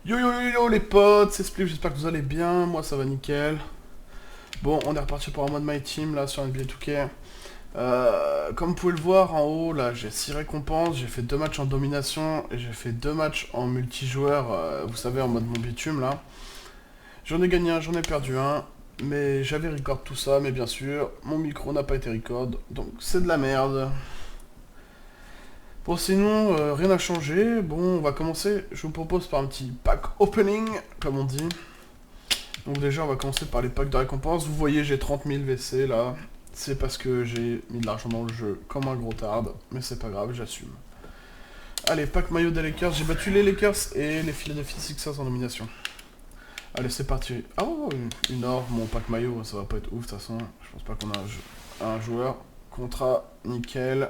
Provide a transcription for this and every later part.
Yo yo yo yo les potes, c'est Spliff, j'espère que vous allez bien, moi ça va nickel. Bon, on est reparti pour un mode My Team là sur NBA 2K. Comme vous pouvez le voir en haut, là j'ai 6 récompenses, j'ai fait 2 matchs en domination et j'ai fait 2 matchs en multijoueur, vous savez en mode mon bitume là. J'en ai gagné un, j'en ai perdu un, mais j'avais record tout ça, mais bien sûr, mon micro n'a pas été record, donc c'est de la merde. Bon sinon, rien n'a changé, bon on va commencer, je vous propose par un petit pack opening, comme on dit. Donc déjà, on va commencer par les packs de récompense. Vous voyez, j'ai 30 000 WC là. C'est parce que j'ai mis de l'argent dans le jeu comme un gros tard. Mais c'est pas grave, j'assume. Allez, pack maillot des Lakers. J'ai battu les Lakers et les Philadelphia Sixers en nomination. Allez, c'est parti. Ah, oh, une or. Mon pack maillot, ça va pas être ouf de toute façon. Je pense pas qu'on a un joueur. Contrat, nickel.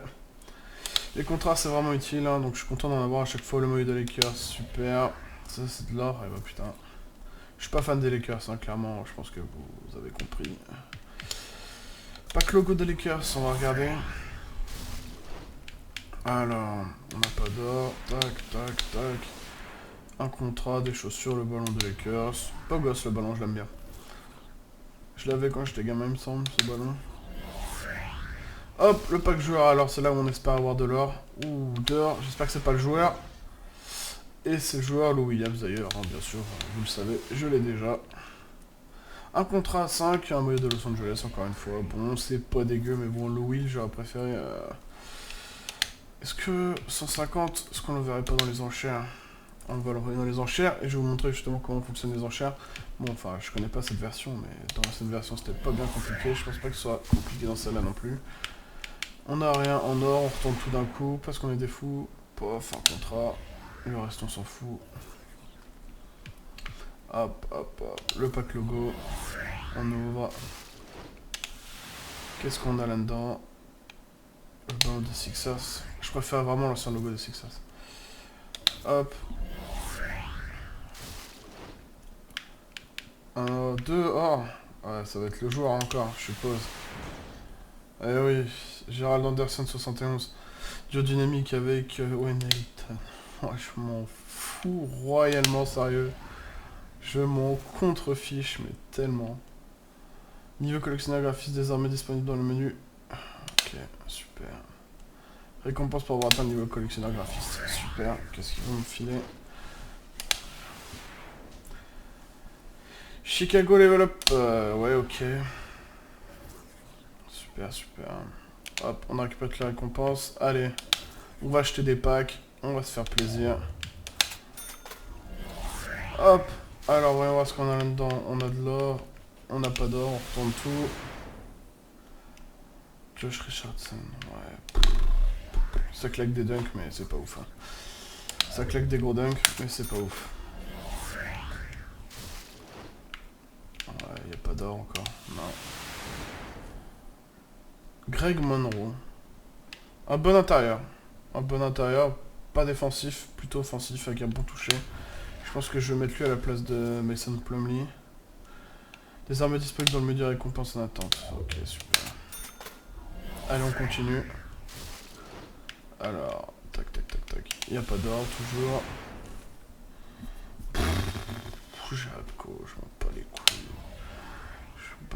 Les contrats, c'est vraiment utile. Hein, donc je suis content d'en avoir à chaque fois le maillot des Lakers. Super. Ça, c'est de l'or. Et bah putain. Je suis pas fan des Lakers, hein, clairement, je pense que vous avez compris. Pack logo des Lakers, on va regarder. Alors, on n'a pas d'or, tac, tac, tac. Un contrat, des chaussures, le ballon des Lakers. Pas gosse le ballon, je l'aime bien. Je l'avais quand j'étais gamin, il me semble, ce ballon. Hop, le pack joueur, alors c'est là où on espère avoir de l'or. Ouh, d'or, j'espère que c'est pas le joueur. Et c'est le joueur, Lou Williams d'ailleurs, hein, bien sûr, vous le savez, je l'ai déjà. Un contrat à 5, un maillot de Los Angeles, encore une fois. Bon, c'est pas dégueu, mais bon, le Will, j'aurais préféré... Est-ce que 150, est-ce qu'on le verrait pas dans les enchères? On va le regarder dans les enchères, et je vais vous montrer justement comment fonctionnent les enchères. Bon, enfin, je connais pas cette version, mais dans cette version, c'était pas bien compliqué. Je pense pas que ce soit compliqué dans celle-là non plus. On a rien en or, on retourne tout d'un coup, parce qu'on est des fous. Pof, un contrat. Le reste, on s'en fout. Hop, hop, hop. Le pack logo. On ouvre. Qu'est-ce qu'on a là-dedans? Le ballon des Sixers. Je préfère vraiment l'ancien logo des Sixers. Hop. Un, deux. Oh. Ouais, ça va être le joueur encore, je suppose. Eh oui. Gerald Anderson 71. Duo dynamique avec Wayne Ellington. Ouais, je m'en fous royalement sérieux. Je m'en contrefiche, mais tellement. Niveau collectionneur graphiste désormais disponible dans le menu. Ok, super. Récompense pour avoir atteint le niveau collectionneur graphiste. Super. Qu'est-ce qu'ils vont me filer? Chicago Level Up. Ouais, ok. Super, super. Hop, on a récupéré toutes les récompenses. Allez, on va acheter des packs. On va se faire plaisir. Hop. Alors, voyons voir ce qu'on a là-dedans. On a de l'or. On n'a pas d'or. On retourne tout. Josh Richardson. Ouais. Ça claque des dunks, mais c'est pas ouf. Hein. Ça claque des gros dunks, mais c'est pas ouf. Ouais, y a pas d'or encore. Non. Greg Monroe. Un bon intérieur. Un bon intérieur. Pas défensif, plutôt offensif avec un bon toucher. Je pense que je vais mettre lui à la place de Mason Plumlee. Des armes disponibles dans le menu de récompense en attente. Ok, super. Allez, on continue. Alors, tac, tac, tac, tac. Il n'y a pas d'or, toujours. J'ai Rapco, je m'en bats les couilles.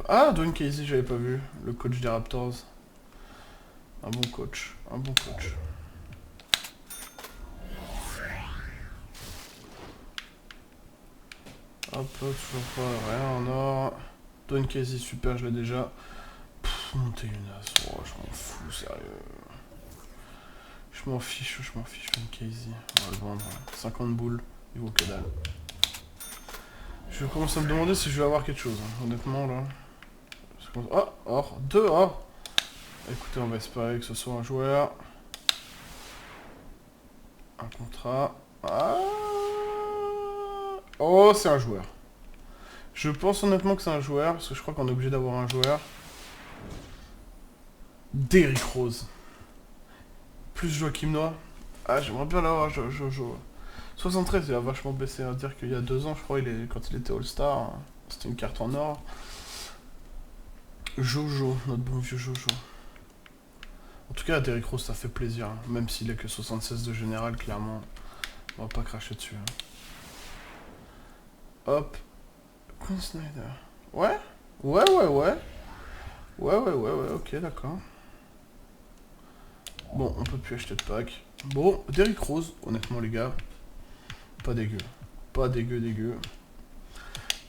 Ah, Dwayne Casey, j'avais pas vu. Le coach des Raptors. Un bon coach. Un bon coach. Hop, toujours pas, rien en or. Dwayne Casey, super, je l'ai déjà. Monter une as, oh, je m'en fous, sérieux. Je m'en fiche, Dwayne Casey. On va le vendre. 50 boules, il vaut que dalle. Je commence à me demander si je vais avoir quelque chose, hein, honnêtement, là. Oh, or, deux or. Écoutez, on va espérer que ce soit un joueur. Un contrat. Ah. Oh, c'est un joueur. Je pense honnêtement que c'est un joueur, parce que je crois qu'on est obligé d'avoir un joueur. Derrick Rose. Plus Joachim Noah. Ah, j'aimerais bien l'avoir, 73, il a vachement baissé. À dire qu'il y a 2 ans, je crois, quand il était All-Star, hein, c'était une carte en or. Jojo, notre bon vieux Jojo. En tout cas, Derrick Rose, ça fait plaisir. Hein. Même s'il est que 76 de général, clairement, on va pas cracher dessus. Hein. Hop. Queen Snyder. Ouais. Ouais, ouais, ouais. Ouais, ouais, ouais, ouais, ok, d'accord. Bon, on peut plus acheter de pack. Bon, Derrick Rose, honnêtement, les gars. Pas dégueu. Pas dégueu, dégueu.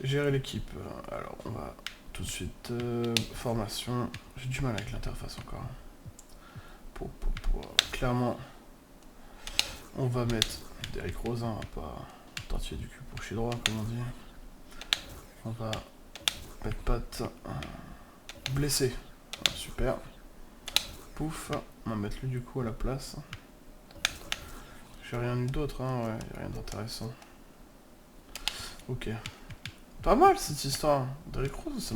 Gérer l'équipe. Alors, on va tout de suite... formation. J'ai du mal avec l'interface encore. Clairement, on va mettre Derrick Rose, hein, on va pas tortiller du cul pour chez droit, comme on dit. On va mettre patte. Blessé. Ah, super. Pouf. On va mettre lui du coup à la place. J'ai rien eu d'autre, hein, ouais, y a rien d'intéressant. Ok. Pas mal cette histoire. Derrick Rose,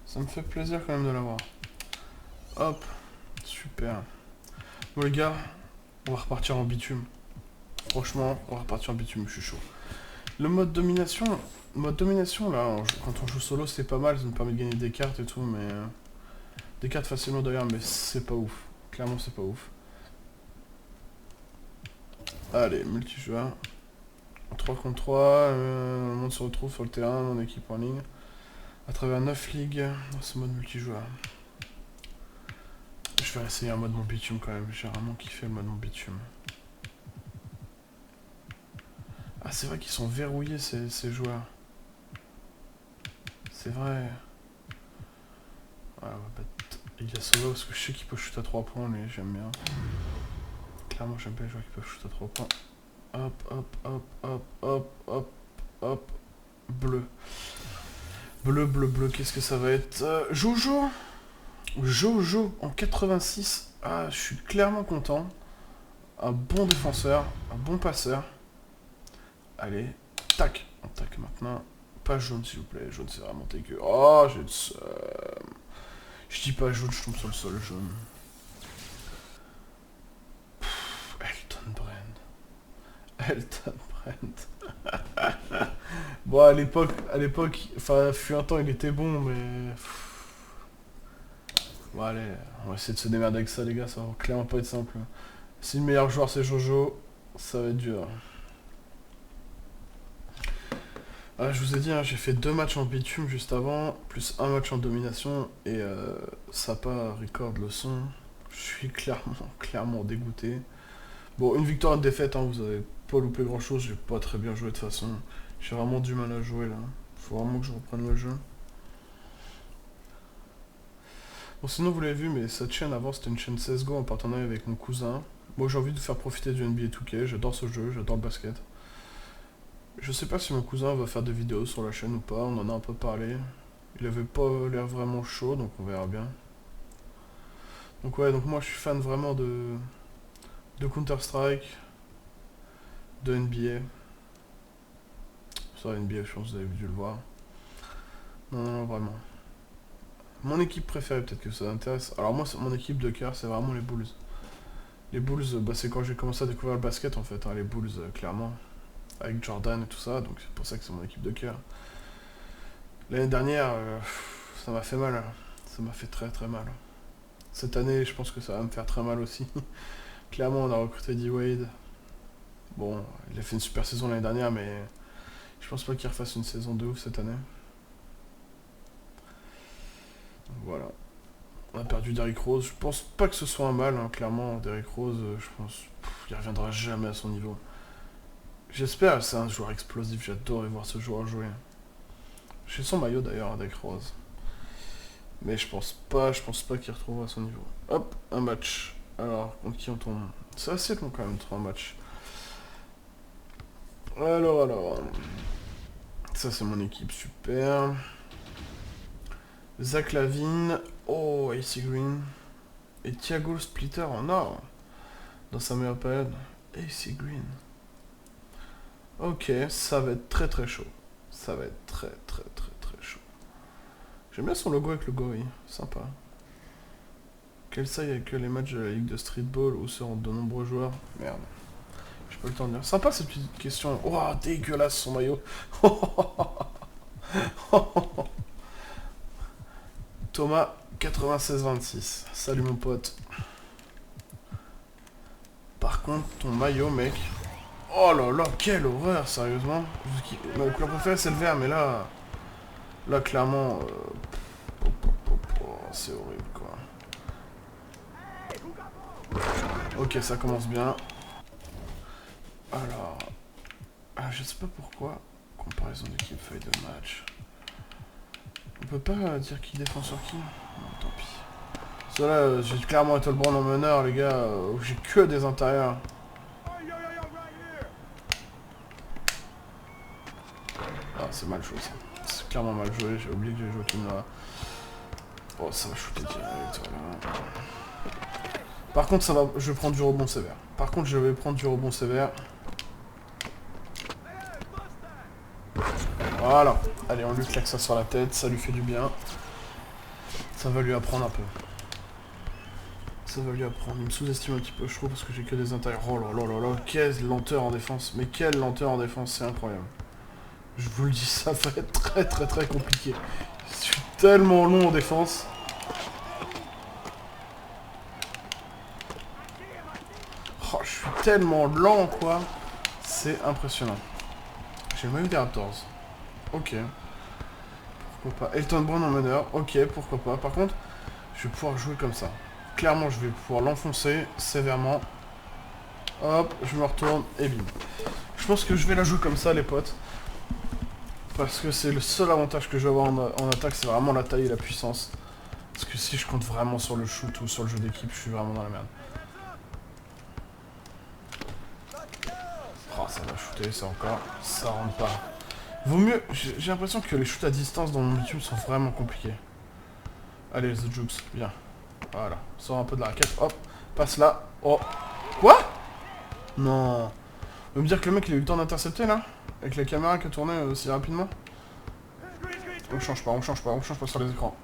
ça me fait plaisir quand même de l'avoir. Hop. Super. Bon les gars, on va repartir en bitume. Franchement, on va repartir en bitume, je suis chaud. Le mode domination là, quand on joue solo, c'est pas mal, ça nous permet de gagner des cartes et tout, mais... des cartes facilement d'ailleurs, mais c'est pas ouf. Clairement, c'est pas ouf. Allez, multijoueur. 3 contre 3, le monde se retrouve sur le terrain, mon équipe en ligne. À travers 9 ligues dans ce mode multijoueur. Je vais essayer un mode mon bitume quand même, j'ai vraiment kiffé le mode mon bitume. Ah, c'est vrai qu'ils sont verrouillés ces joueurs. C'est vrai. Voilà, on va mettre Ilyasova parce que je sais qu'il peut shoot à 3 points, mais j'aime bien. Clairement, j'aime bien les joueurs qui peuvent shoot à 3 points. Hop, hop, hop, hop, hop, hop, hop. Bleu. Bleu, bleu, bleu, qu'est-ce que ça va être Jojo Jojo en 86. Ah, je suis clairement content. Un bon défenseur, un bon passeur. Allez, tac. On tac maintenant. Pas jaune, s'il vous plaît. Jaune, c'est vraiment dégueu. Oh, j'ai le seum. Je dis pas jaune, je tombe sur le sol jaune. Elton Brand. Elton Brand. Bon, à l'époque, enfin, fut un temps, il était bon, mais... Bon, allez, on va essayer de se démerder avec ça, les gars, ça va clairement pas être simple. Si le meilleur joueur, c'est Jojo, ça va être dur. Ah, je vous ai dit, hein, j'ai fait 2 matchs en bitume juste avant, plus un match en domination, et Sapa record le son. Je suis clairement dégoûté. Bon, une victoire et une défaite, hein, vous avez pas loupé grand chose, j'ai pas très bien joué de toute façon. J'ai vraiment du mal à jouer là. Faut vraiment que je reprenne le jeu. Bon, sinon vous l'avez vu, mais cette chaîne avant c'était une chaîne CSGO en partenariat avec mon cousin. Moi j'ai envie de faire profiter du NBA 2K, j'adore ce jeu, j'adore le basket. Je sais pas si mon cousin va faire des vidéos sur la chaîne ou pas, on en a un peu parlé. Il avait pas l'air vraiment chaud, donc on verra bien. Donc ouais, donc moi je suis fan vraiment de Counter-Strike, de NBA. Sur NBA, je pense que vous avez dû le voir. Non, non, non, vraiment. Mon équipe préférée, peut-être que ça intéresse. Alors moi, mon équipe de cœur, c'est vraiment les Bulls. Les Bulls, bah, c'est quand j'ai commencé à découvrir le basket, en fait, hein, les Bulls, clairement. Avec Jordan et tout ça, donc c'est pour ça que c'est mon équipe de cœur. L'année dernière, ça m'a fait mal. Hein. Ça m'a fait très très mal. Cette année, je pense que ça va me faire très mal aussi. Clairement, on a recruté D-Wade. Bon, il a fait une super saison l'année dernière, mais je pense pas qu'il refasse une saison de ouf cette année. Voilà. On a perdu Derrick Rose. Je pense pas que ce soit un mal, hein, clairement. Derrick Rose, je pense il reviendra jamais à son niveau. J'espère, c'est un joueur explosif. J'adore voir ce joueur jouer. J'ai son maillot d'ailleurs, Derrick Rose. Mais je pense pas qu'il retrouvera son niveau. Hop, un match. Alors, contre qui on tombe? C'est assez long quand même, 3 matchs. Alors. Ça, c'est mon équipe, super. Zach Lavine. Oh, AC Green. Et Thiago Splitter en or. Dans sa meilleure période. AC Green. Ok, ça va être très très chaud. Ça va être très chaud. J'aime bien son logo avec le gorille. Sympa. Quel ça, il y a que les matchs de la Ligue de Streetball où seront de nombreux joueurs? Merde. J'ai pas le temps de dire. Sympa cette petite question. Oh, dégueulasse son maillot. Thomas 96-26. Salut mon pote. Par contre, ton maillot, mec. Oh là là, quelle horreur, sérieusement. Ma couleur préférée, c'est le vert, mais là... Là, clairement... c'est horrible, quoi. Ok, ça commence bien. Alors... Ah, je sais pas pourquoi. Comparaison d'équipe, feuille de match. On peut pas dire qui défend sur qui? Non, tant pis. Ça là, j'ai clairement été le Brown en meneur, les gars, où j'ai que des intérieurs. Ah, c'est mal joué, ça. C'est clairement mal joué, j'ai oublié que j'ai joué comme là. Oh, ça va shooter direct, voilà. Par contre, ça va, je vais prendre du rebond sévère. Par contre, je vais prendre du rebond sévère. Voilà. Allez, on lui claque ça sur la tête, ça lui fait du bien. Ça va lui apprendre un peu. Ça va lui apprendre. Il me sous-estime un petit peu, je trouve, parce que j'ai que des intérieurs. Oh là là là là, quelle lenteur en défense. Mais quelle lenteur en défense, c'est incroyable. Je vous le dis, ça va être très très très compliqué. Je suis tellement long en défense. Oh, je suis tellement lent, quoi. C'est impressionnant. J'ai le maillot des Raptors. Ok. Pourquoi pas. Elton Brown en meneur. Ok, pourquoi pas. Par contre, je vais pouvoir jouer comme ça. Clairement, je vais pouvoir l'enfoncer sévèrement. Hop, je me retourne et bim. Je pense que je vais la jouer comme ça, les potes. Parce que c'est le seul avantage que je vais avoir en attaque, c'est vraiment la taille et la puissance. Parce que si je compte vraiment sur le shoot ou sur le jeu d'équipe, je suis vraiment dans la merde. Oh, ça va shooter, ça encore. Ça rentre pas. Vaut mieux... J'ai l'impression que les shoots à distance dans mon YouTube sont vraiment compliqués. Allez, The Jukes, bien. Voilà, sors un peu de la raquette, hop, passe là. Oh, quoi? Non. Vous voulez me dire que le mec il a eu le temps d'intercepter là? Avec la caméra qui a tourné aussi rapidement? On change pas, on change pas, on change pas sur les écrans.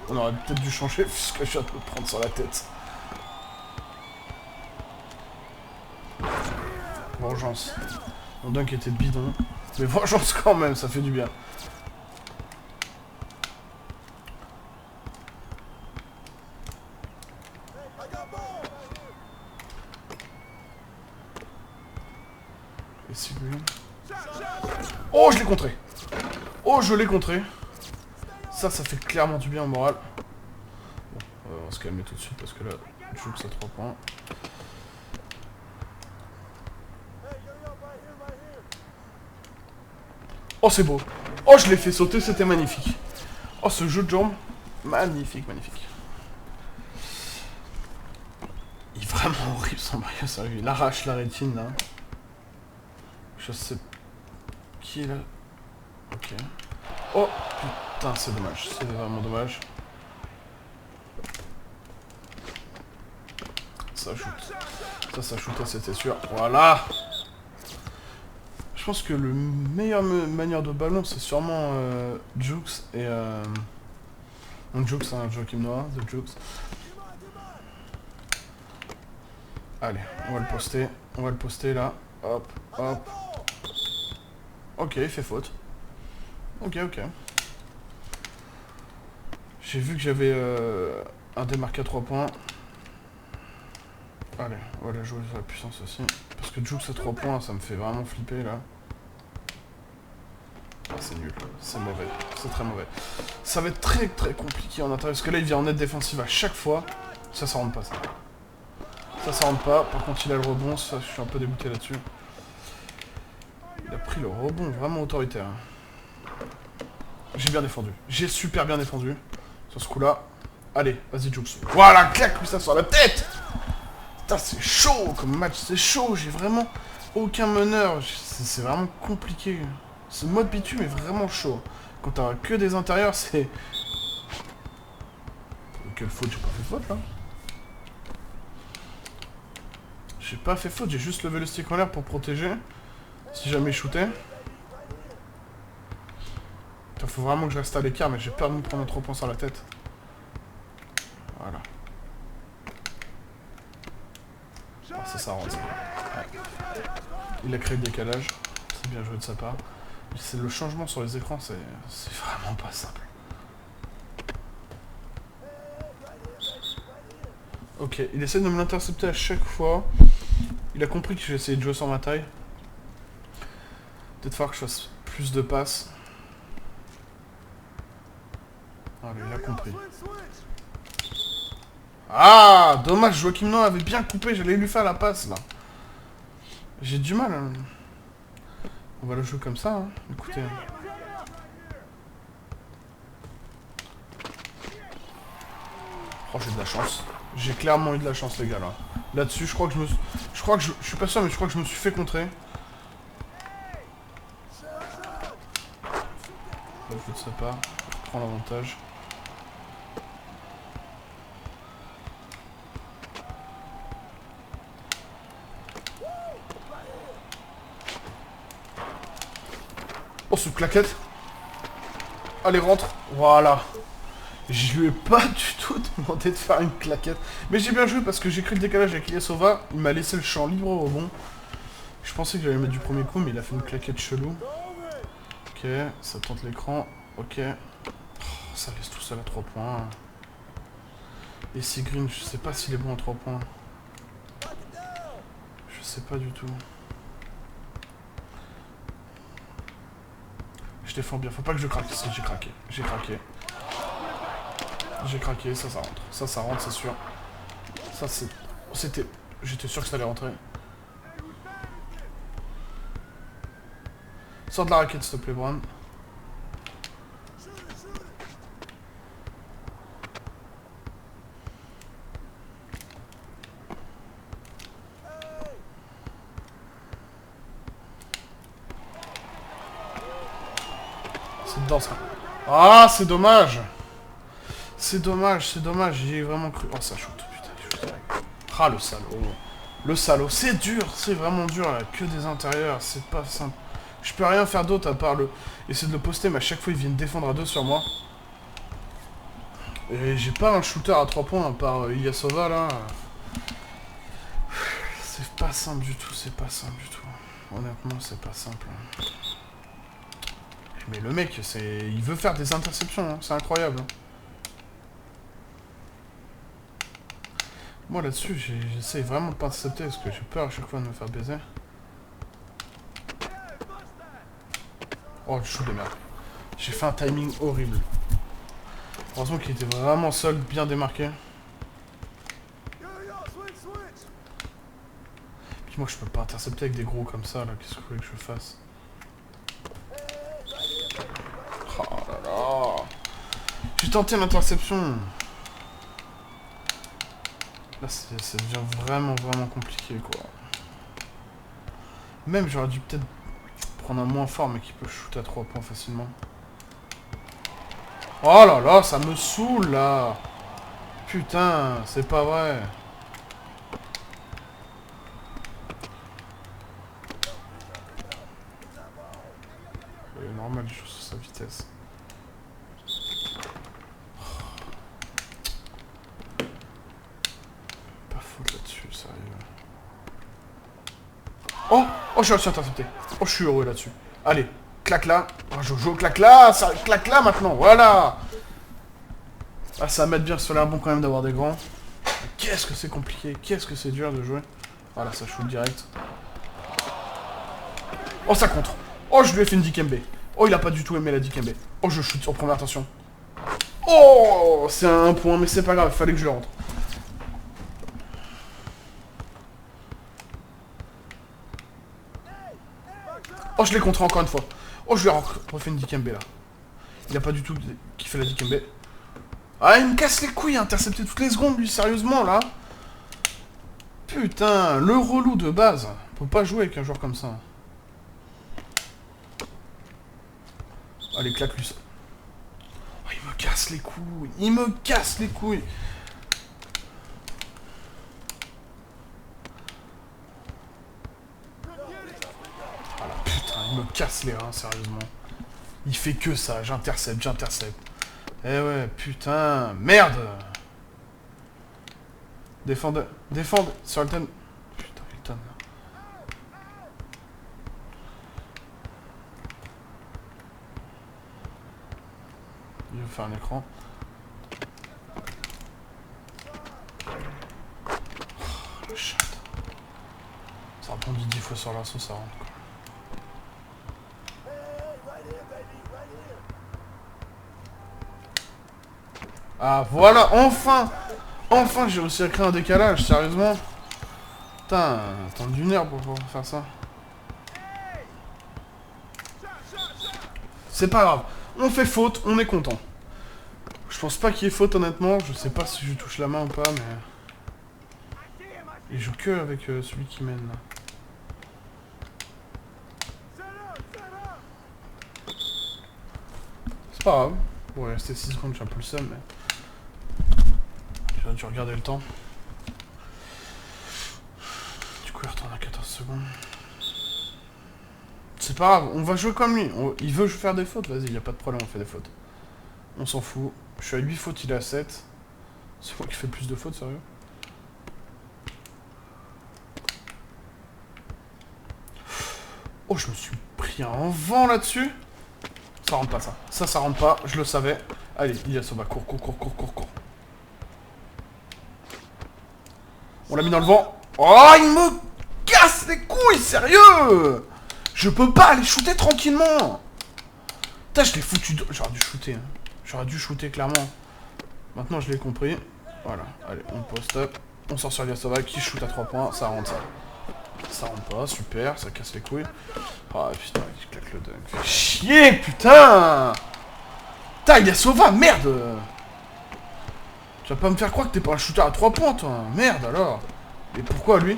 On aurait peut-être dû changer puisque je viens de me prendre sur la tête. Vengeance. Mon dunk était bidon. Mais vengeance quand même, ça fait du bien. Et si lui... Oh, je l'ai contré. Oh, je l'ai contré. Ça fait clairement du bien au moral. Bon, on va se calmer tout de suite parce que là, je joue que ça 3 points. Oh, c'est beau. Oh, je l'ai fait sauter, c'était magnifique. Oh, ce jeu de jambes. Magnifique, magnifique. Il est vraiment horrible son Mario, sérieux. Il arrache la rétine, là. Je sais... Qui est là? Ok. Oh, putain, c'est dommage. C'est vraiment dommage. Ça shoot. Ça shootait, c'était sûr. Voilà. Je pense que le meilleur manière de ballon, c'est sûrement Jukes et... Jukes, hein, Joachim Noah, The Jukes. Allez, on va le poster. On va le poster là. Hop, hop. Ok, il fait faute. Ok, ok. J'ai vu que j'avais un démarqué à 3 points. Allez, on va la jouer sur la puissance aussi. Parce que Jukes à 3 points, ça me fait vraiment flipper là. Ah, c'est nul, c'est mauvais, c'est très mauvais. Ça va être très très compliqué en intérieur, parce que là il vient en aide défensive à chaque fois. Ça rentre pas, ça. Ça rentre pas, par contre il a le rebond, ça je suis un peu dégoûté là-dessus. Il a pris le rebond vraiment autoritaire. J'ai bien défendu, j'ai super bien défendu. Sur ce coup-là, allez, vas-y Jukes. Voilà, claque-lui ça sur la tête. Putain, c'est chaud comme match, c'est chaud, j'ai vraiment aucun meneur, c'est vraiment compliqué. Ce mode bitume est vraiment chaud. Quand t'as que des intérieurs, c'est... Quelle faute? J'ai pas fait faute, là. J'ai pas fait faute, j'ai juste levé le stick en l'air pour protéger. Si jamais il shootait. Il faut vraiment que je reste à l'écart, mais j'ai peur de me prendre un 3 points sur la tête. Voilà. Oh, ça rentre. Ouais. Il a créé le décalage. C'est bien joué de sa part. C'est le changement sur les écrans, c'est vraiment pas simple. Ok, il essaie de me l'intercepter à chaque fois. Il a compris que j'ai essayé de jouer sur ma taille. Peut-être falloir que je fasse plus de passes. Allez, il a compris. Ah, dommage, Joachim Noah avait bien coupé, j'allais lui faire la passe, là. J'ai du mal, hein. On va le jouer comme ça, hein. Écoutez. Oh, j'ai de la chance. J'ai clairement eu de la chance, les gars, là. Là-dessus, je crois que je me... Je crois que je suis pas sûr, mais je crois que je me suis fait contrer. Je ne sais pas. Je prends l'avantage. Oh, ce claquette. Allez, rentre. Voilà. Je lui ai pas du tout demandé de faire une claquette. Mais j'ai bien joué parce que j'ai cru le décalage avec Ilyasova. Il m'a laissé le champ libre au rebond. Je pensais que j'allais mettre du premier coup, mais il a fait une claquette chelou. Ok, ça tente l'écran. Ok. Oh, ça laisse tout seul à 3 points. Et Sigrin, je sais pas s'il est bon à 3 points. Je sais pas du tout. Je défends bien. Faut pas que je craque. Si, j'ai craqué. J'ai craqué. J'ai craqué. Ça rentre. Ça rentre, c'est sûr. Ça, c'est... C'était... J'étais sûr que ça allait rentrer. Sors de la raquette, s'il te plaît, Brown. C'est dedans, ça. Ah, c'est dommage. C'est dommage. J'y ai vraiment cru. Oh, ça shoot, putain. Ah, le salaud. Le salaud. C'est dur. C'est vraiment dur, là. Que des intérieurs. C'est pas simple. Je peux rien faire d'autre à part essayer de le poster, mais à chaque fois, ils viennent défendre à 2 sur moi. Et j'ai pas un shooter à 3 points à part Ilyasova, là. C'est pas simple du tout. Honnêtement, c'est pas simple. Mais le mec, il veut faire des interceptions, hein. C'est incroyable. Hein. Moi, là-dessus, j'essaye vraiment de pas intercepter parce que j'ai peur à chaque fois de me faire baiser. Oh, le shoot de merde. J'ai fait un timing horrible. Heureusement qu'il était vraiment seul, bien démarqué. Puis moi, je peux pas intercepter avec des gros comme ça, là. Qu'est-ce que vous voulez que je fasse? Oh là là. J'ai tenté l'interception. Là, ça devient vraiment compliqué, quoi. Même, j'aurais dû peut-être prendre un moins fort, mais qui peut shooter à 3 points facilement. Oh là là, ça me saoule, là. Putain, c'est pas vrai. C'est normal, il joue sur sa vitesse. Pas faute là-dessus, sérieux. Oh, je suis réussi à intercepter. Oh, je suis heureux là-dessus. Allez, claque là. Oh, Jojo, claque là. Ça claque là maintenant. Voilà. Ah, ça va mettre bien sur l'air bon quand même d'avoir des grands. Qu'est-ce que c'est compliqué. Qu'est-ce que c'est dur de jouer. Voilà, ça shoot direct. Oh, ça contre. Oh, je lui ai fait une Dikembe. Oh, il a pas du tout aimé la Dikembe. Oh, je shoot en première attention. Oh, c'est un point, mais c'est pas grave. Il fallait que je le rentre. Oh, je l'ai contré encore une fois. Oh, je lui ai refait une Dikembe là. Il a pas du tout kiffé la Dikembe. Ah, il me casse les couilles à intercepter toutes les secondes, lui, sérieusement, là. Putain, le relou de base. On peut pas jouer avec un joueur comme ça. Allez, claque lui ça. Oh, il me casse les couilles. Il me casse les couilles. Ah la putain, il me casse les reins, sérieusement. Il fait que ça, j'intercepte. Eh ouais, putain, merde. Défendre sur Hilton. Putain, Hilton. Il veut faire un écran. Oh, le chat. Ça rebondit 10 fois sur l'assaut, ça rentre quoi. Ah voilà, enfin! Enfin j'ai réussi à créer un décalage, sérieusement. Putain, attendu une heure pour pouvoir faire ça. C'est pas grave, on fait faute, on est content. Je pense pas qu'il y ait faute honnêtement, je sais pas si je touche la main ou pas, mais... Il joue que avec celui qui mène là. C'est pas grave. Bon, il restait 6 secondes, j'ai un peu le seum, mais... J'aurais dû regarder le temps. Du coup, il retourne à 14 secondes. C'est pas grave, on va jouer comme lui. Il veut faire des fautes, vas-y, y a pas de problème, on fait des fautes. On s'en fout. Je suis à 8 fautes, il est à 7. C'est moi qui fais le plus de fautes, sérieux? Oh, je me suis pris un vent là-dessus. Ça rentre pas, ça. Ça rentre pas, je le savais. Allez, Ilyasova, cours, cours, cours, cours, cours, cours. On l'a mis dans le vent. Oh, il me casse les couilles, sérieux! Je peux pas aller shooter tranquillement. Putain, je l'ai foutu... J'aurais dû shooter, hein. J'aurais dû shooter, clairement. Maintenant, je l'ai compris. Voilà, allez, on poste up. On sort sur Ilyasova, qui shoot à 3 points. Ça rentre, ça. Ça rentre pas, super, ça casse les couilles. Ah, putain, il claque le dunk. Fait chier, putain! Putain, Ilyasova, merde! Tu vas pas me faire croire que t'es pas un shooter à 3 points, toi. Merde, alors. Et pourquoi, lui?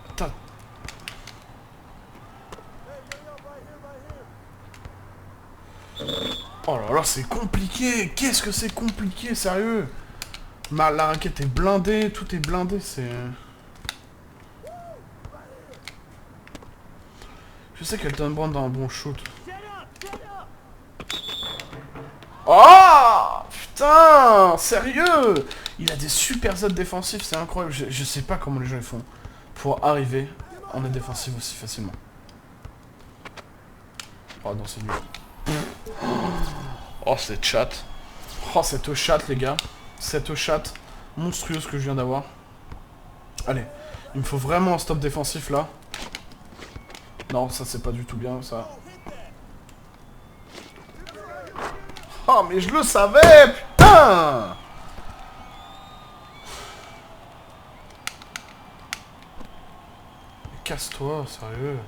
Putain. Oh là là, c'est compliqué. Qu'est-ce que c'est compliqué, sérieux? La raquette est blindée, tout est blindé, c'est... Je sais qu'Elton Brand a un bon shoot. Oh putain, sérieux? Il a des super zones défensifs, c'est incroyable. Je sais pas comment les gens ils font pour arriver en aide défensive aussi facilement. Oh non, c'est nul. Oh, cette chatte. Oh, cette chatte, les gars. Cette chatte monstrueuse que je viens d'avoir. Allez, il me faut vraiment un stop défensif là. Non, ça c'est pas du tout bien, ça. Oh, mais je le savais, putain! Casse-toi, sérieux.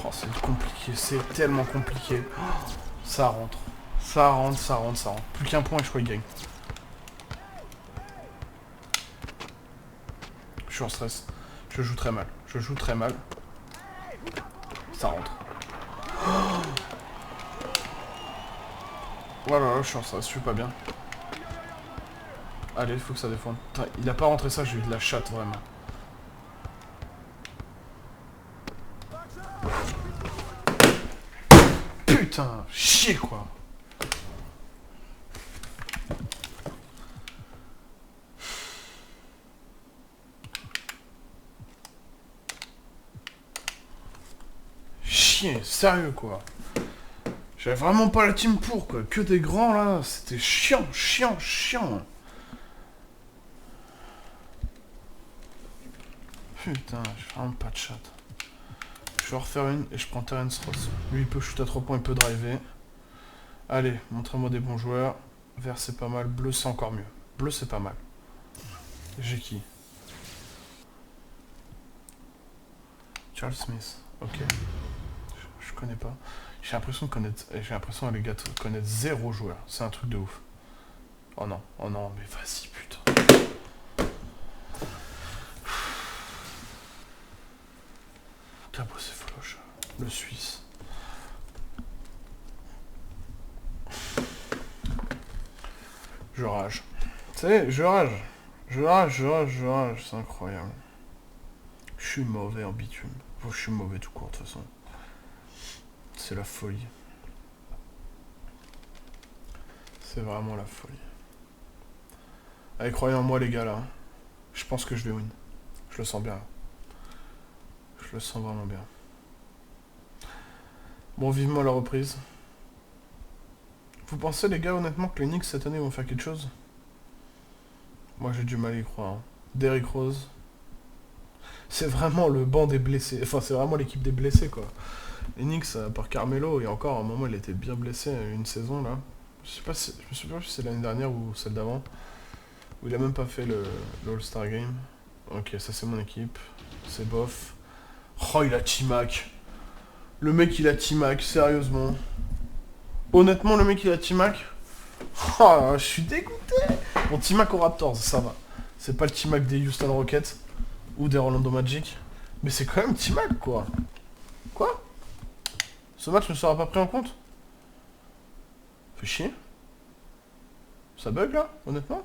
Oh, c'est compliqué, c'est tellement compliqué. Oh, ça rentre. Ça rentre, ça rentre, ça rentre. Plus qu'un point et je crois qu'il gagne. Je suis en stress. Je joue très mal. Je joue très mal. Ça rentre. Voilà, je suis en stress, je suis pas bien. Allez, il faut que ça défende. Putain, il a pas rentré ça, j'ai eu de la chatte, vraiment. Putain, chier quoi. Chier, sérieux quoi. J'avais vraiment pas la team pour quoi. Que des grands là, c'était chiant, chiant, chiant. Putain, j'ai vraiment pas de chat. Je vais en refaire une et je prends Terence Ross. Lui il peut shoot à 3 points, il peut driver. Allez, montrez-moi des bons joueurs. Vert c'est pas mal, bleu c'est encore mieux. Bleu c'est pas mal. J'ai qui? Charles Smith, ok. Je connais pas. J'ai l'impression de connaître. J'ai l'impression les gars de connaître 0 joueur. C'est un truc de ouf. Oh non, mais vas-y, putain. T'as bossé Foloche. Le Suisse. Je rage. Tu sais, je rage. Je rage. C'est incroyable. Je suis mauvais en bitume. Enfin, je suis mauvais tout court, de toute façon. C'est la folie. C'est vraiment la folie. Allez, croyez en moi, les gars, là. Je pense que je vais win. Je le sens bien. Je le sens vraiment bien. Bon, vivement la reprise. Vous pensez, les gars, honnêtement, que les Knicks, cette année, vont faire quelque chose? Moi, j'ai du mal à y croire. Hein. Derrick Rose. C'est vraiment le banc des blessés. Enfin, c'est vraiment l'équipe des blessés, quoi. Les Knicks, à part Carmelo, et encore, à un moment, il était bien blessé, une saison, là. Je sais pas si... Je me souviens plus si c'est l'année dernière ou celle d'avant. Où il a même pas fait le All-Star Game. Ok, ça, c'est mon équipe. C'est bof. Oh, il a T-Mac. Le mec, il a T-Mac, sérieusement. Honnêtement, le mec, il a T-Mac. Oh, je suis dégoûté. Bon, T-Mac aux Raptors, ça va. C'est pas le T-Mac des Houston Rockets ou des Orlando Magic. Mais c'est quand même T-Mac, quoi. Quoi? Ce match ne sera pas pris en compte? Fait chier. Ça bug, là, honnêtement?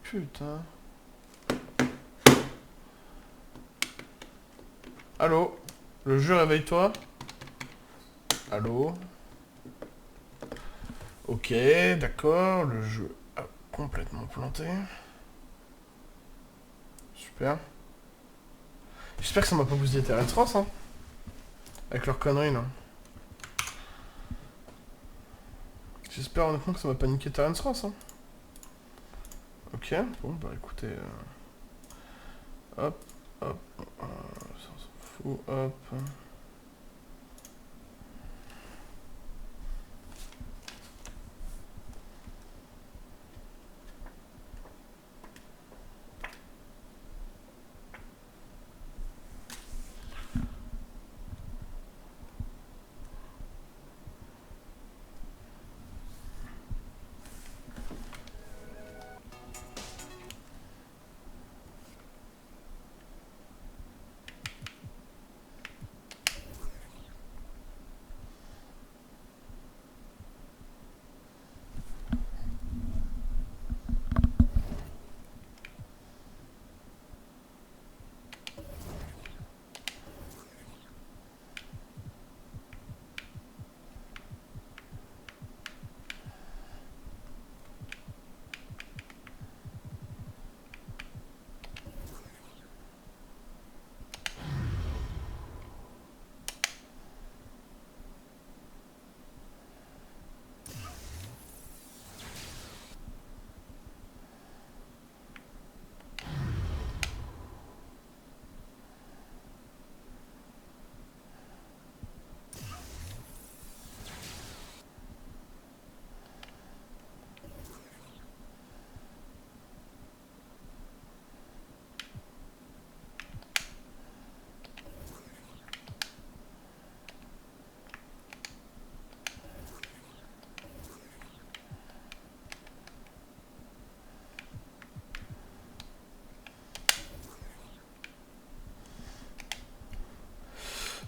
Putain. Allô? Le jeu, réveille-toi. Allô? Ok, d'accord, le jeu a complètement planté. Super. J'espère que ça m'a pas bousillé Terrence Ross, hein. Avec leurs conneries, là. J'espère honnêtement que ça m'a pas niqué Terrence Ross, hein. Ok, bon, bah écoutez... Hop, hop, ça on s'en fout, hop...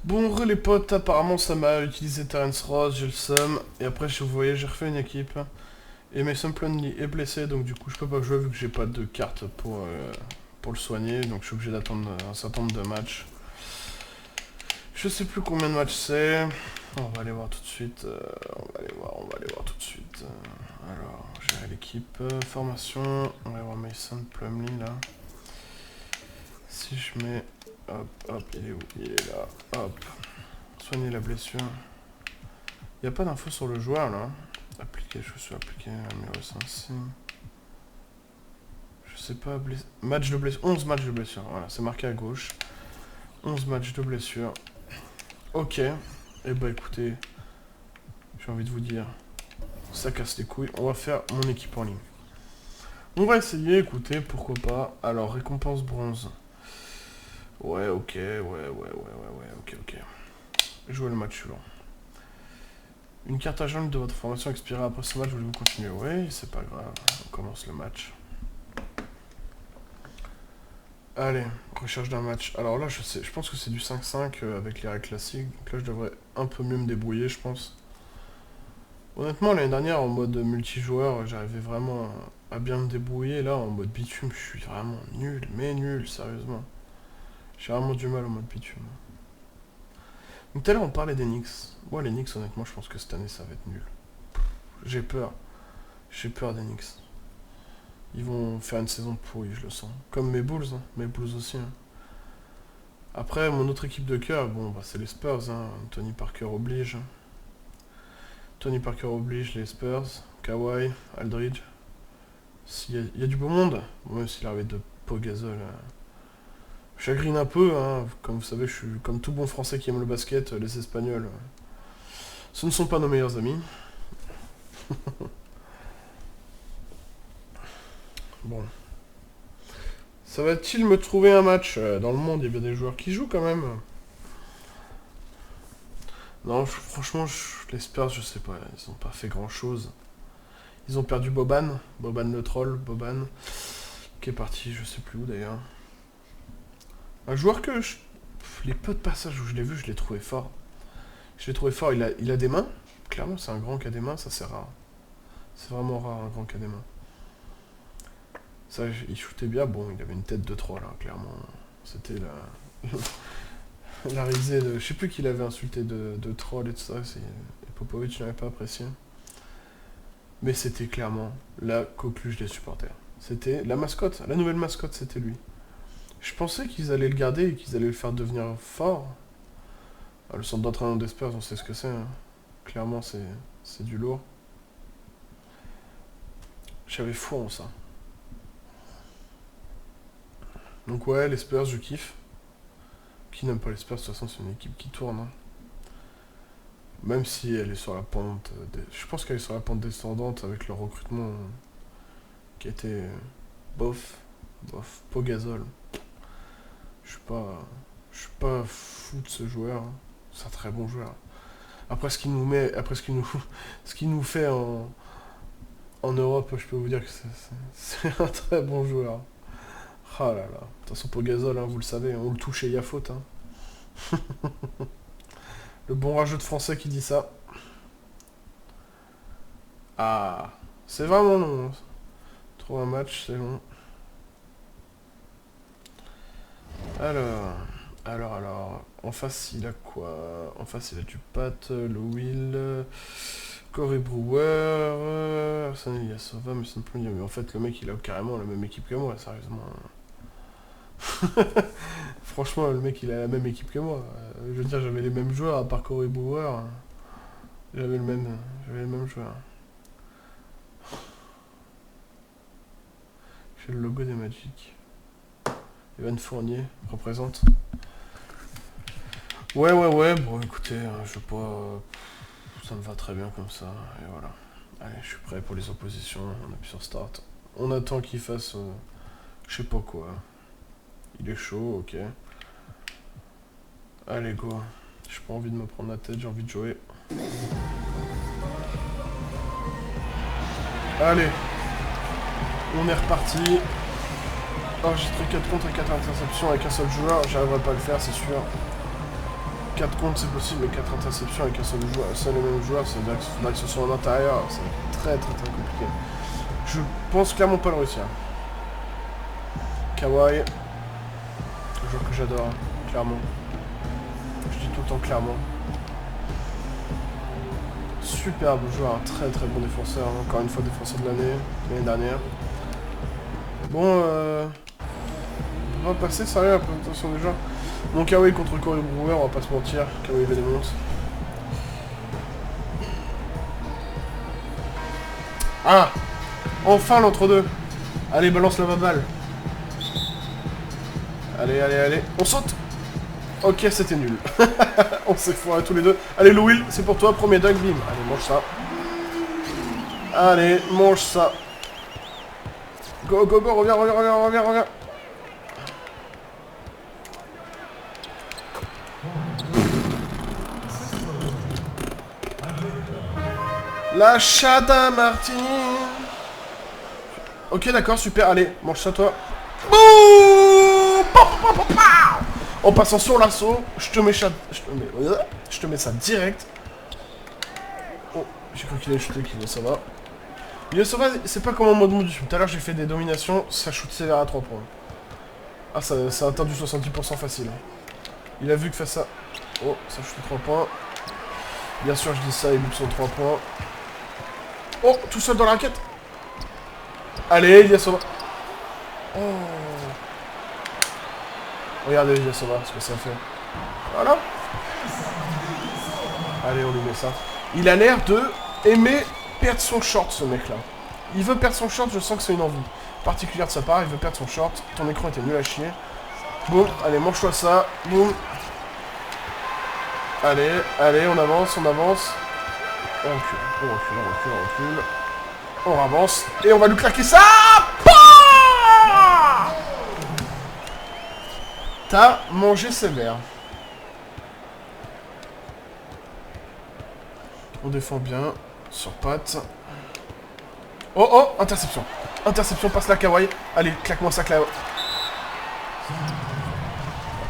Bon, les potes, apparemment ça m'a utilisé Terrence Ross, j'ai le seum. Et après, vous voyez, j'ai refait une équipe. Et Mason Plumlee est blessé, donc du coup je peux pas jouer vu que j'ai pas de carte pour le soigner. Donc je suis obligé d'attendre un certain nombre de matchs. Je sais plus combien de matchs c'est. On va aller voir tout de suite. On va aller voir tout de suite. Alors, j'ai l'équipe. Formation. On va voir Mason Plumlee là. Si je mets... Hop, hop, il est où? Il est là. Hop. Soigner la blessure. Il n'y a pas d'infos sur le joueur là. Appliquer, chaussures appliquées, numéro 5. Je sais pas, match de blessure. 11 matchs de blessure. Voilà, c'est marqué à gauche. 11 matchs de blessure. Ok. Et bah écoutez, j'ai envie de vous dire, ça casse les couilles. On va faire mon équipe en ligne. On va essayer, écoutez, pourquoi pas. Alors, récompense bronze. Ouais, ok, ok. Jouer le match suivant. Une carte à jaune de votre formation expirera après ce match, voulez-vous continuer? Oui, c'est pas grave, on commence le match. Allez, recherche d'un match. Alors là, je pense que c'est du 5-5 avec les règles classiques. Donc là, je devrais un peu mieux me débrouiller, je pense. Honnêtement, l'année dernière, en mode multijoueur, j'arrivais vraiment à bien me débrouiller. Là, en mode bitume, je suis vraiment nul, mais nul, sérieusement. J'ai vraiment du mal en mode bitume. Donc tout à l'heure, on parlait des Knicks. Moi, les Knicks, honnêtement, je pense que cette année, ça va être nul. J'ai peur. J'ai peur des Knicks. Ils vont faire une saison pourrie, je le sens. Comme mes Bulls, hein. Mes Bulls aussi. Hein. Après, mon autre équipe de cœur, bon, bah, c'est les Spurs. Hein. Tony Parker oblige. Tony Parker oblige les Spurs. Kawhi, Aldridge. Il y a du beau monde. Bon, même s'il avait de Pogazol. Je chagrine un peu. Hein. Comme vous savez, je suis comme tout bon Français qui aime le basket. Les Espagnols, ce ne sont pas nos meilleurs amis. Bon. Ça va-t-il me trouver un match dans le monde, il y a bien des joueurs qui jouent quand même. Non, franchement, les Spurs, je sais pas, ils ont pas fait grand-chose. Ils ont perdu Boban, Boban le troll, Boban, qui est parti, je sais plus où d'ailleurs. Un joueur que les peu de passages où je l'ai vu, je l'ai trouvé fort. Je l'ai trouvé fort, il a des mains. Clairement, c'est un grand qui a des mains, ça c'est rare. C'est vraiment rare un grand qui a des mains. Ça, il shootait bien, bon, il avait une tête de troll, hein, clairement. C'était la risée de... Je sais plus qui l'avait insulté de troll et tout ça, et Popovic n'avait pas apprécié. Mais c'était clairement la coqueluche des supporters. C'était la mascotte, la nouvelle mascotte, c'était lui. Je pensais qu'ils allaient le garder et qu'ils allaient le faire devenir fort. Ah, le centre d'entraînement des Spurs, on sait ce que c'est. Hein. Clairement, c'est du lourd. J'avais foi en ça. Donc ouais, les Spurs, je kiffe. Qui n'aime pas les Spurs, de toute façon, c'est une équipe qui tourne. Hein. Même si elle est sur la pente... Je pense qu'elle est sur la pente descendante avec le recrutement qui a été bof. Pogazol. Je suis pas fou de ce joueur. Hein. C'est un très bon joueur. Après ce qu'il nous met... Après ce qu'il nous fait en Europe, je peux vous dire que c'est un très bon joueur. Ah là là. De toute façon, Pogazol, hein, vous le savez, on le touche et il y a faute. Hein. Le bon rageux de français qui dit ça. Ah, c'est vraiment long. Hein. Trouver un match, c'est long. Alors. En face, il a quoi? En face, il a du Pat, le Will, Corey Brewer, Arsène Ilyasova, mais c'est plus. Mais en fait, le mec, il a carrément la même équipe que moi, sérieusement. Franchement, le mec, il a la même équipe que moi. Je veux dire, j'avais les mêmes joueurs, à part Corey Brewer. J'avais le même joueur. J'ai le logo des Magic. Evan Fournier représente. Ouais. Bon, écoutez, je sais pas. Ça me va très bien comme ça. Et voilà. Allez, je suis prêt pour les oppositions. On appuie sur Start. On attend qu'il fasse. Je sais pas quoi. Il est chaud, ok. Allez, go. J'ai pas envie de me prendre la tête, j'ai envie de jouer. Allez. On est reparti. Enregistré 4 contre et 4 interceptions avec un seul joueur. J'arriverai pas à le faire, c'est sûr. 4 contre c'est possible, mais 4 interceptions avec un seul et même joueur, ça veut dire qu'il faudra que ce soit en intérieur. C'est très compliqué. Je pense clairement pas le réussir. Kawhi. Un joueur que j'adore, clairement. Je dis tout le temps clairement. Superbe joueur, un très bon défenseur. Encore une fois, défenseur de l'année dernière. Bon, on va passer sérieux un peu, attention déjà. Mon Kawhi contre Corey Brewer, on va pas se mentir. Kawhi avait des monstres. Ah! Enfin l'entre-deux! Allez, balance la balle. Allez. On saute! Ok, c'était nul. On s'est foiré tous les deux. Allez, Louis, c'est pour toi, premier dunk, bim. Allez, mange ça. Allez, mange ça. Go, reviens. La chatte à Martine. Ok, d'accord, super. Allez, mange ça, toi. Bouh. En passant sur l'assaut, je te mets ça direct. Oh, j'ai cru qu'il allait shooter, ça va. Ilyasova, c'est pas comme en mode modus. Tout à l'heure, j'ai fait des dominations, ça shoot sévère à 3 points. Ah, ça atteint du 70% facile. Il a vu que face ça. Oh, ça shoot 3 points. Bien sûr, je dis ça, il loupe son 3 points. Oh, tout seul dans la raquette. Allez, Ilyasova. Oh. Regardez Ilyasova, ce que ça fait. Voilà. Allez, on lui met ça. Il a l'air de aimer perdre son short, ce mec-là. Il veut perdre son short, je sens que c'est une envie particulière de sa part. Il veut perdre son short. Ton écran était nul à chier. Boum, allez, mange-toi ça. Boum. Allez, allez, on avance, on avance. On recule, on recule, on recule, on recule. On avance. Et on va lui claquer ça. Pouah. T'as mangé sévère. On défend bien. Sur patte. Oh, oh, interception. Interception, passe la kawaii. Allez, claque-moi ça, Clau.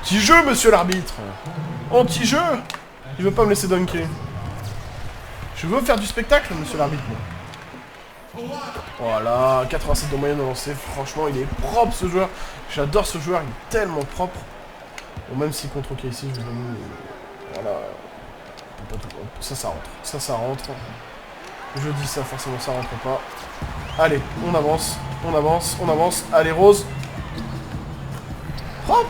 Anti-jeu, monsieur l'arbitre. Anti-jeu. Il veut pas me laisser dunker. Je veux faire du spectacle, monsieur l'arbitre. Voilà, 87 de moyenne au lancer. Franchement, il est propre, ce joueur. J'adore ce joueur, il est tellement propre. Bon, même si contre OK ici, je vous donne... Voilà. Ça rentre. Ça rentre. Je dis ça, forcément, ça rentre pas. Allez, on avance. On avance, on avance. Allez, Rose. Propre.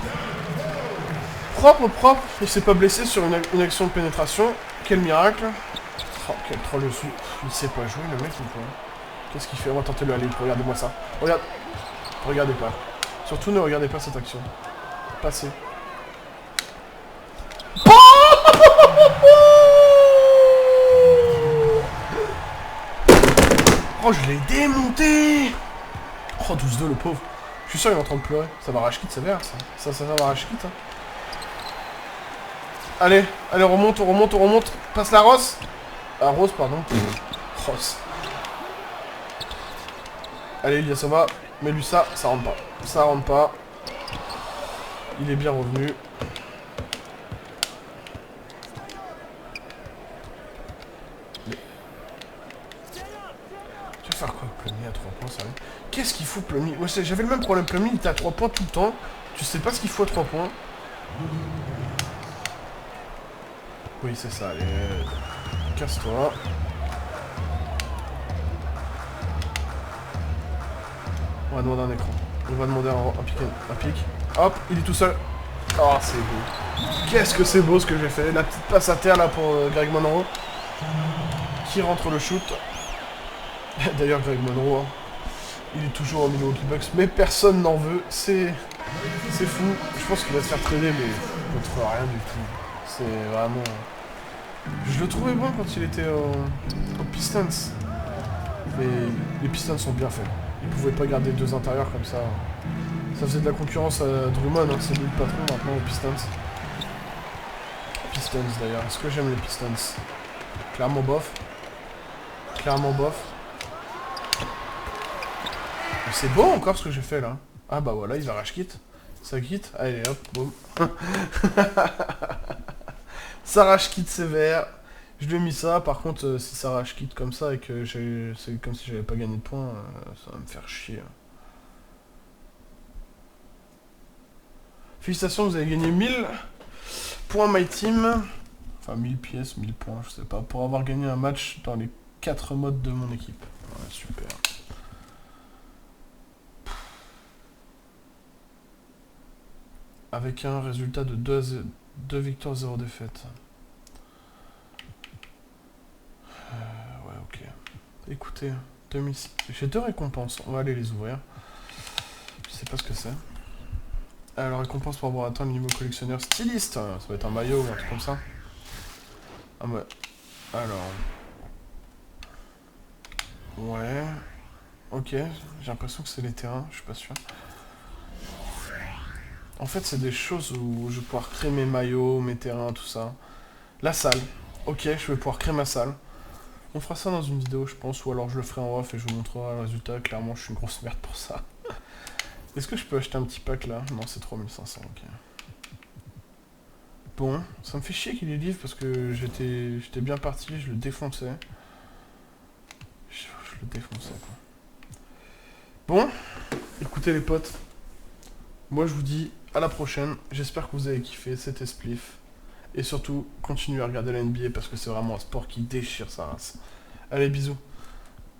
Propre, propre. Il s'est pas blessé sur une action de pénétration. Quel miracle. Oh, quel troll dessus. Il sait pas jouer, le mec, ou quoi? Qu'est-ce qu'il fait? On va tenter le aller. Regardez-moi ça. Regarde. Regardez pas. Surtout, ne regardez pas cette action. Passez. Oh, je l'ai démonté. Oh, 12-2, le pauvre. Je suis sûr qu'il est en train de pleurer. Ça va rage quitte, c'est vert, ça. Ça va rage quitte, hein. Allez, allez, on remonte, on remonte, on remonte. Passe la Rose. Ah, Rose, pardon. Rose. Allez, Ilyasova. Mets-lui ça, ça rentre pas. Ça rentre pas. Il est bien revenu. Mais... Tu vas faire quoi, Plummy, à 3 points, sérieux? Qu'est-ce qu'il fout, Plummy? Ouais, j'avais le même problème, Plummy, il était à 3 points tout le temps. Tu sais pas ce qu'il faut à 3 points. Oui, c'est ça, allez. Casse-toi. On va demander un écran. On va demander un pic. Hop, il est tout seul. Oh, c'est beau. Qu'est-ce que c'est beau ce que j'ai fait. La petite passe à terre là pour Greg Monroe. Qui rentre le shoot. D'ailleurs, Greg Monroe, hein, il est toujours au Milwaukee Bucks, mais personne n'en veut. C'est fou. Je pense qu'il va se faire trader, mais je ne trouve rien du tout. C'est vraiment... Je le trouvais bon quand il était aux Pistons. Mais les Pistons sont bien faits. Ils pouvaient pas garder 2 intérieurs comme ça. Ça faisait de la concurrence à Drummond, hein, c'est lui le patron maintenant aux Pistons. Pistons d'ailleurs, est-ce que j'aime les Pistons? Clairement bof. Clairement bof. C'est beau encore ce que j'ai fait là. Ah bah voilà, il va rage quitte. Ça quitte. Allez hop, boum. Ça rage quitte sévère. Je lui ai mis ça, par contre, si ça rage quitte comme ça et que c'est comme si j'avais pas gagné de points, ça va me faire chier. Félicitations, vous avez gagné 1000 points My Team. Enfin, 1000 pièces, 1000 points, je sais pas, pour avoir gagné un match dans les 4 modes de mon équipe. Ouais, super. Avec un résultat de 2 victoires, 0 défaites. Ouais, ok. Écoutez, j'ai 2 récompenses. On va aller les ouvrir. Je sais pas ce que c'est. Alors, récompense pour avoir atteint le niveau collectionneur styliste. Ça va être un maillot ou un truc comme ça. Ah ouais. Alors. Ouais. Ok. J'ai l'impression que c'est les terrains. Je suis pas sûr. En fait, c'est des choses où je vais pouvoir créer mes maillots, mes terrains, tout ça. La salle. Ok, je vais pouvoir créer ma salle. On fera ça dans une vidéo, je pense, ou alors je le ferai en off et je vous montrerai le résultat. Clairement, je suis une grosse merde pour ça. Est-ce que je peux acheter un petit pack là? Non, c'est 3500, ok. Bon, ça me fait chier qu'il y livre parce que j'étais bien parti, je le défonçais. Je le défonçais, quoi. Bon, écoutez les potes. Moi, je vous dis à la prochaine. J'espère que vous avez kiffé, c'était Spliff. Et surtout, continuez à regarder la NBA parce que c'est vraiment un sport qui déchire sa race. Allez, bisous.